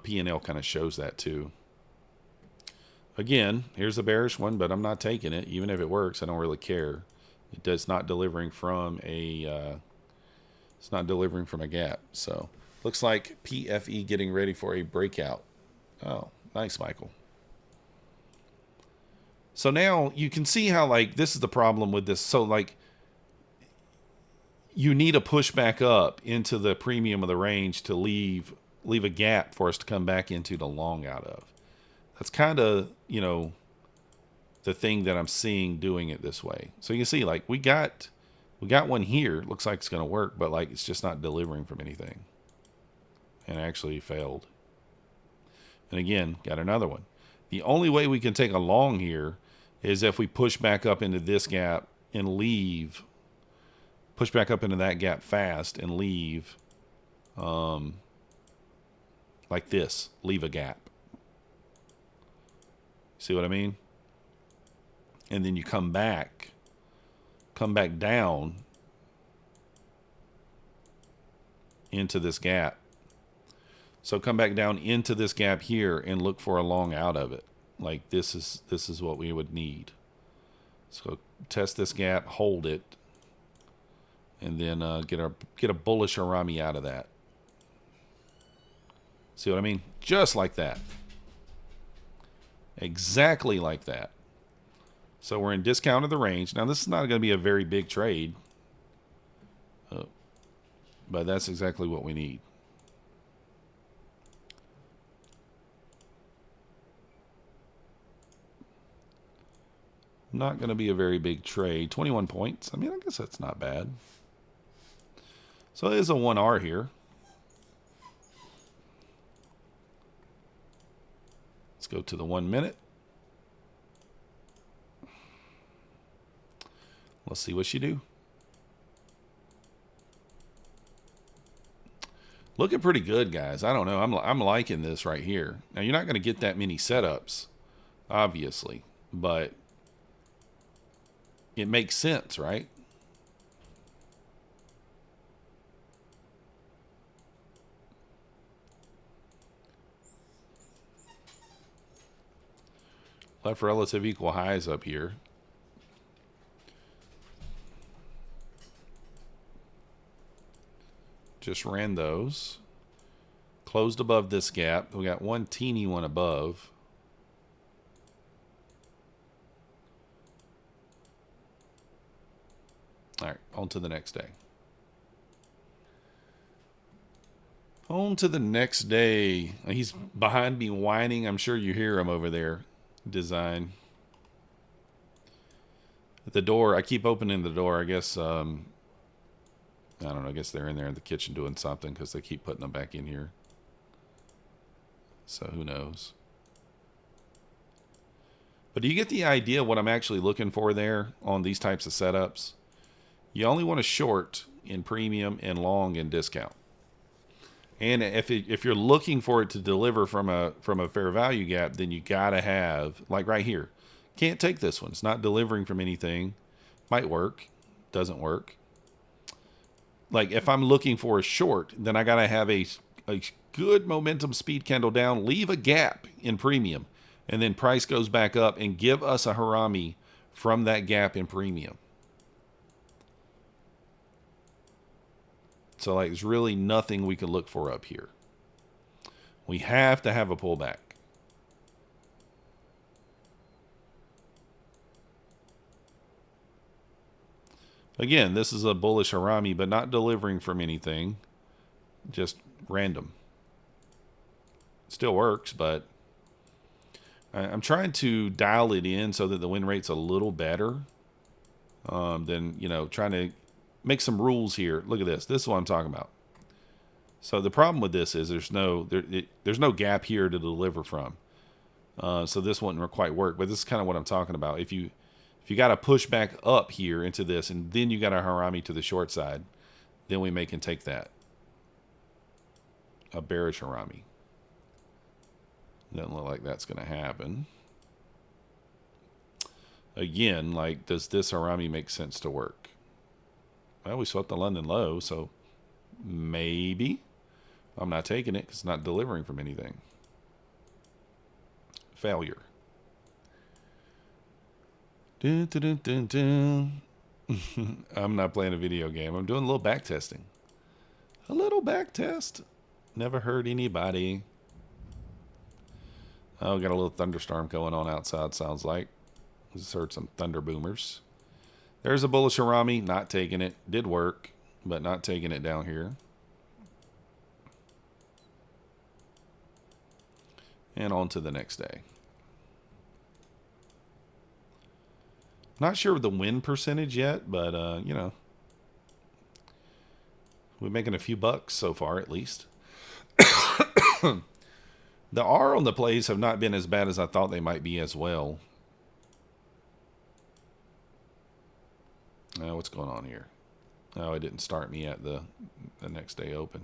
P&L kind of shows that too. Again, here's a bearish one, but I'm not taking it. Even if it works, I don't really care. It's not delivering from a gap. So looks like PFE getting ready for a breakout. Oh, nice, Michael. So now you can see how, like, this is the problem with this. So, like, you need a push back up into the premium of the range to leave a gap for us to come back into the long out of. That's kind of, you know, the thing that I'm seeing doing it this way. So you can see, like, we got one here. Looks like it's going to work, but, like, it's just not delivering from anything. and actually failed. And again, got another one. The only way we can take a long here is if we push back up into this gap and leave, push back up into that gap fast and leave like this, leave a gap. See what I mean? And then you come back down into this gap. So come back down into this gap here and look for a long out of it. Like this is what we would need. So test this gap, hold it, and then get a bullish harami out of that. See what I mean? Just like that. Exactly like that. So we're in discount of the range. Now this is not going to be a very big trade, but that's exactly what we need. Not going to be a very big trade. 21 points. I mean, I guess that's not bad. So there's a 1R here. Let's go to the 1 minute. Let's see what you do. Looking pretty good, guys. I don't know. I'm liking this right here. Now, you're not going to get that many setups, obviously, but it makes sense, right? Left relative equal highs up here. Just ran those. Closed above this gap. We got one teeny one above. All right, on to the next day. On to the next day. He's behind me whining. I'm sure you hear him over there. Design. At the door, I keep opening the door. I guess, I don't know. I guess they're in there in the kitchen doing something because they keep putting them back in here. So who knows? But do you get the idea what I'm actually looking for there on these types of setups? You only want to short in premium and long in discount. And if you're looking for it to deliver from a fair value gap, then you gotta have, like right here, can't take this one. It's not delivering from anything. Might work, doesn't work. Like if I'm looking for a short, then I gotta have a good momentum speed candle down, leave a gap in premium, and then price goes back up and give us a harami from that gap in premium. So like there's really nothing we can look for up here. We have to have a pullback. Again, this is a bullish harami, but not delivering from anything. Just random. Still works, but I'm trying to dial it in so that the win rate's a little better than, you know, trying to make some rules here. Look at this. This is what I'm talking about. So the problem with this is there's no gap here to deliver from. So this wouldn't quite work. But this is kind of what I'm talking about. If you got to push back up here into this, and then you got a harami to the short side, then we can take that. A bearish harami. Doesn't look like that's going to happen. Again, like, does this harami make sense to work? Well, we swept the London low, so maybe. I'm not taking it because it's not delivering from anything. Failure. Dun, dun, dun, dun, dun. I'm not playing a video game. I'm doing a little back testing. A little back test. Never hurt anybody. Oh, got a little thunderstorm going on outside, sounds like. Just heard some thunder boomers. There's a bullish harami, not taking it. Did work, but not taking it down here. And on to the next day. Not sure of the win percentage yet, but, you know. We're making a few bucks so far, at least. The R on the plays have not been as bad as I thought they might be as well. What's going on here? Oh, it didn't start me at the next day open.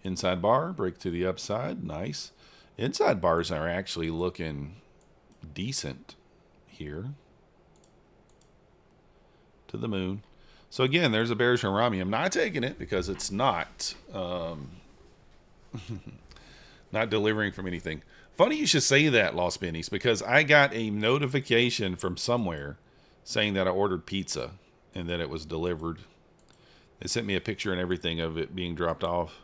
Inside bar, break to the upside. Nice. Inside bars are actually looking decent here. To the moon. So again, there's a bearish harami. I'm not taking it because it's not not delivering from anything. Funny you should say that, Lost Bennies, because I got a notification from somewhere saying that I ordered pizza and that it was delivered. They sent me a picture and everything of it being dropped off.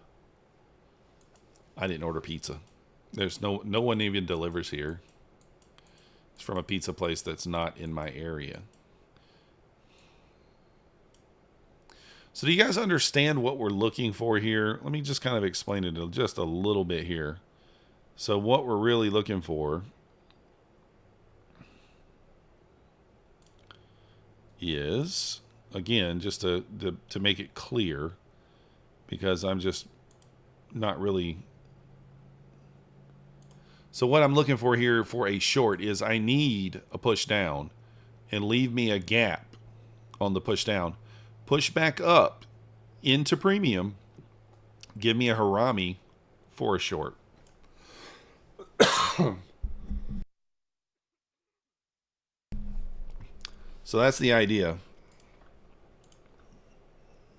I didn't order pizza. There's no one even delivers here. It's from a pizza place that's not in my area. So do you guys understand what we're looking for here? Let me just kind of explain it just a little bit here. So what we're really looking for is, again, just to make it clear, because I'm just not really... So what I'm looking for here for a short is I need a push down and leave me a gap on the push down. Push back up into premium. Give me a harami for a short. So that's the idea.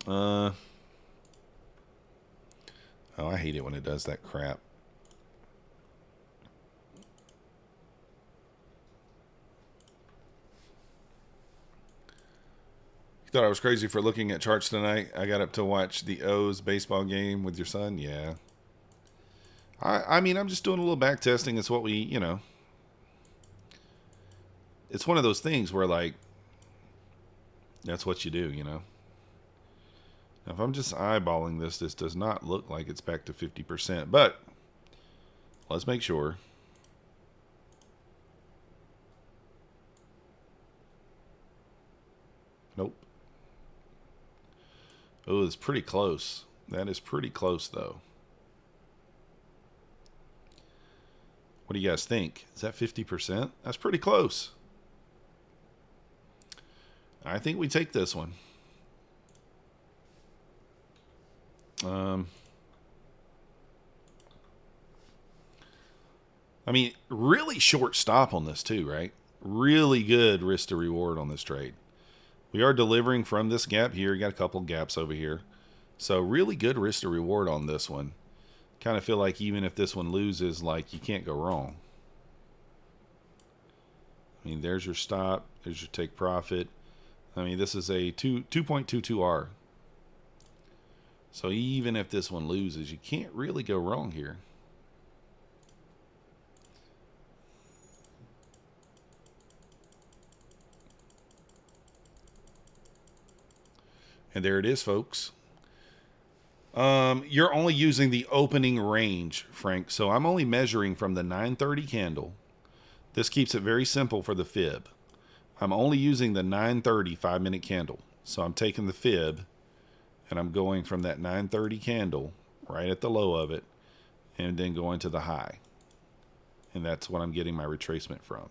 Oh, I hate it when it does that crap. Thought I was crazy for looking at charts tonight. I got up to watch the O's baseball game with your son. Yeah. I mean, I'm just doing a little back testing. It's what we, you know. It's one of those things where, like, that's what you do, you know. Now, if I'm just eyeballing this does not look like it's back to 50%. But let's make sure. Nope. Oh, it's pretty close. That is pretty close, though. What do you guys think? Is that 50%? That's pretty close. I think we take this one. I mean, really short stop on this too, right? Really good risk to reward on this trade. We are delivering from this gap here. You got a couple gaps over here. So really good risk to reward on this one. Kind of feel like even if this one loses, like, you can't go wrong. I mean, there's your stop. There's your take profit. I mean, this is a 2.22R. So even if this one loses, you can't really go wrong here. And there it is, folks. You're only using the opening range, Frank. So I'm only measuring from the 930 candle. This keeps it very simple for the fib. I'm only using the 930 5-minute candle. So I'm taking the fib and I'm going from that 930 candle right at the low of it and then going to the high. And that's what I'm getting my retracement from.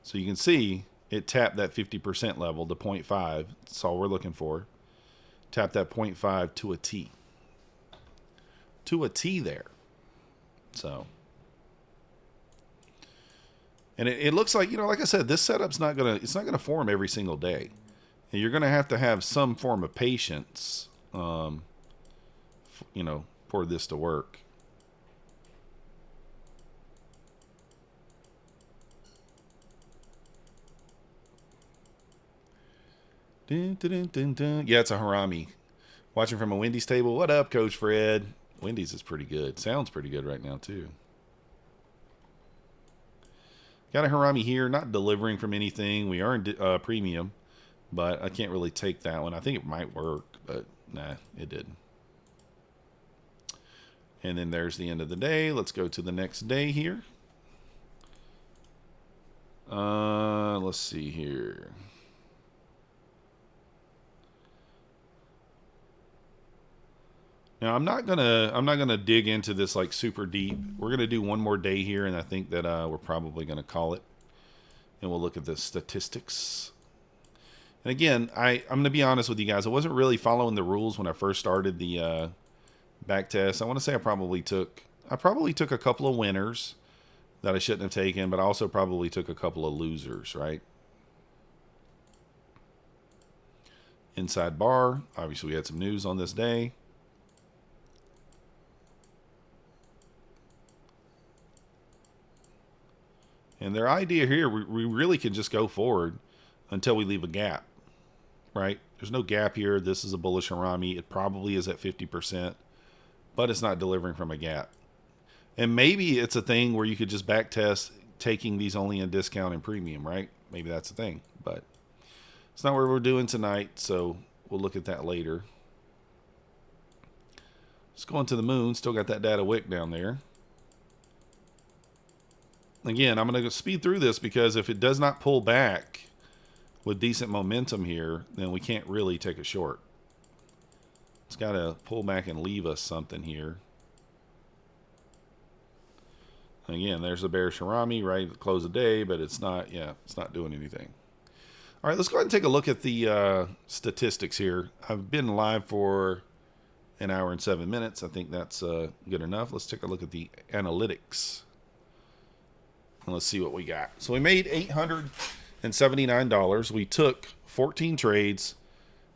So you can see it tapped that 50% level, the 0.5. That's all we're looking for. Tap that 0.5 to a T. To a T there. So. And it looks like, you know, like I said, this setup's not it's not gonna form every single day. And you're gonna have some form of patience, you know, for this to work. Dun, dun, dun, dun. Yeah, it's a harami. Watching from a Wendy's table. What up, Coach Fred? Wendy's is pretty good. Sounds pretty good right now, too. Got a harami here. Not delivering from anything. We are in premium, but I can't really take that one. I think it might work, but nah, it didn't. And then there's the end of the day. Let's go to the next day here. Let's see here. Now I'm not gonna dig into this like super deep. We're gonna do one more day here, and I think that we're probably gonna call it. And we'll look at the statistics. And again, I'm gonna be honest with you guys. I wasn't really following the rules when I first started the back test. I want to say I probably took a couple of winners that I shouldn't have taken, but I also probably took a couple of losers, right? Inside bar, obviously we had some news on this day. And their idea here, we really can just go forward until we leave a gap, right? There's no gap here. This is a bullish harami. It probably is at 50%, but it's not delivering from a gap. And maybe it's a thing where you could just back test taking these only in discount and premium, right? Maybe that's the thing, but it's not what we're doing tonight, so we'll look at that later. Let's go into the moon. Still got that data wick down there. Again, I'm going to speed through this because if it does not pull back with decent momentum here, then we can't really take a short. It's got to pull back and leave us something here. Again, there's the bearish harami right at the close of the day, but it's not, it's not doing anything. All right, let's go ahead and take a look at the statistics here. I've been live for an hour and 7 minutes. I think that's good enough. Let's take a look at the analytics. And let's see what we got. So we made $879. We took 14 trades.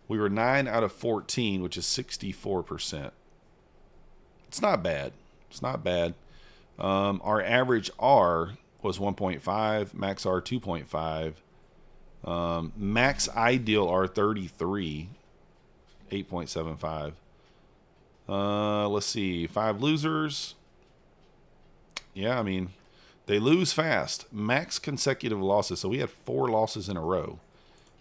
We were 9 out of 14, which is 64%. It's not bad. It's not bad. Our average R was 1.5, max R 2.5, max ideal R 33, 8.75. Let's see, 5 losers. Yeah, I mean, they lose fast. Max consecutive losses. So we had 4 losses in a row,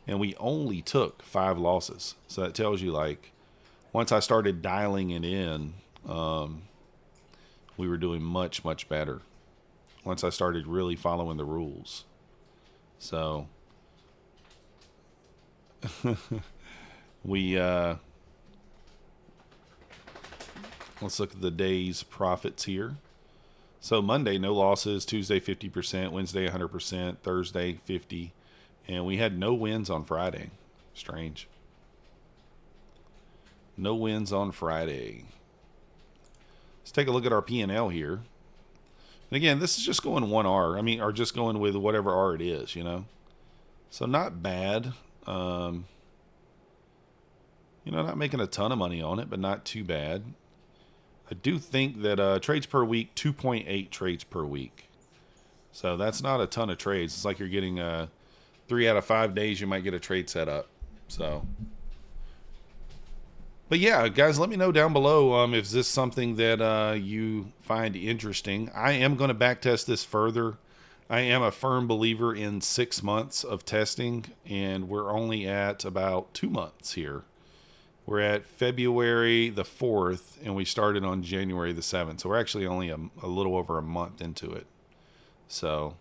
and we only took 5 losses. So that tells you, like, once I started dialing it in, we were doing much, much better once I started really following the rules. So we let's look at the day's profits here. So Monday, no losses. Tuesday, 50%. Wednesday, 100%. Thursday, 50%. And we had no wins on Friday. Strange. No wins on Friday. Let's take a look at our P&L here. And again, this is just going 1R. I mean, or just going with whatever R it is, you know. So not bad. You know, not making a ton of money on it, but not too bad. I do think that trades per week, 2.8 trades per week. So that's not a ton of trades. It's like you're getting 3 out of 5 days you might get a trade set up. So, but yeah, guys, let me know down below if this is something that you find interesting. I am going to back test this further. I am a firm believer in 6 months of testing, and we're only at about 2 months here. We're at February the 4th, and we started on January the 7th. So we're actually only a little over a month into it. So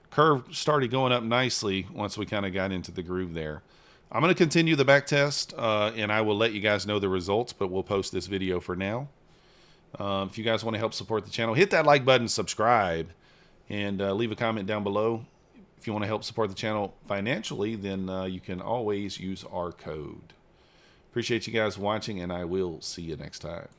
curve started going up nicely once we kind of got into the groove there. I'm going to continue the back test, and I will let you guys know the results, but we'll post this video for now. If you guys want to help support the channel, hit that like button, subscribe, and leave a comment down below. If you want to help support the channel financially, then you can always use our code. Appreciate you guys watching, and I will see you next time.